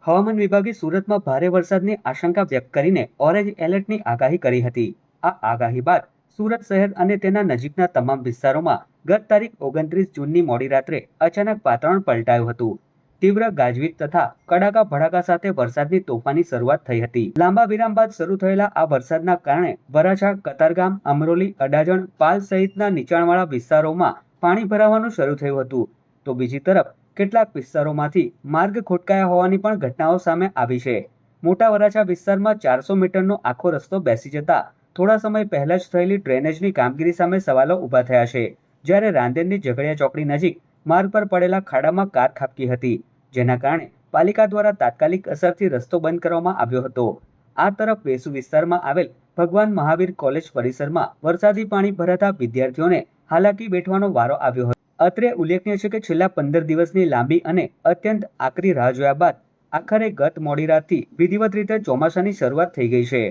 હવામાન વિભાગે સુરતમાં ભારે વરસાદની આશંકા વ્યક્ત કરીને ઓરેન્જ એલર્ટની આગાહી કરી હતી। આ આગાહી બાદ સુરત શહેર અને તેના નજીકના તમામ વિસ્તારોમાં ગત તારીખ 29 જૂનની મોડી રાત્રે અચાનક વાતાવરણ પલટાયું હતું। તીવ્ર ગાજવીજ તથા કડાકા ભડાકા સાથે વરસાદની તોફાની શરૂઆત થઈ હતી। લાંબા વિરામ બાદ શરૂ થયેલા આ વરસાદના કારણે વરાછા, કતારગામ, અમરોલી, અડાજણ, પાલ સહિતના નીચાણવાળા વિસ્તારોમાં પાણી ભરાવાનું શરૂ થયું હતું। તો બીજી તરફ કેટલાક વિસ્તારોમાંથી માર્ગ ખોટકાયા હોવાની પણ ઘટનાઓ સામે આવી છે। મોટા વરાછા વિસ્તારમાં 400 મીટરનો આખો રસ્તો બેસી જતા થોડા સમય પહેલા જ થયેલી ડ્રેનેજની કામગીરી સામે સવાલો ઊભા થયા છે। જ્યારે રાંદેરની ઝઘડિયા ચોકડી નજીક માર્ગ પર પડેલા ખાડામાં કાર ખાબકી હતી, જેના કારણે પાલિકા દ્વારા તાત્કાલિક અસરથી રસ્તો બંધ કરવામાં આવ્યો હતો। આ તરફ વેસુ વિસ્તારમાં આવેલ ભગવાન મહાવીર કોલેજ પરિસરમાં વરસાદી પાણી ભરાતા વિદ્યાર્થીઓને હાલાકી વેઠવાનો વારો આવ્યો હતો। અત્રે ઉલ્લેખનીય છે કે છેલ્લા 15 દિવસની લાંબી અને અત્યંત આકરી રાહ જોયા બાદ આખરે ગત મોડી રાતથી વિધિવત રીતે ચોમાસાની શરૂઆત થઈ ગઈ છે।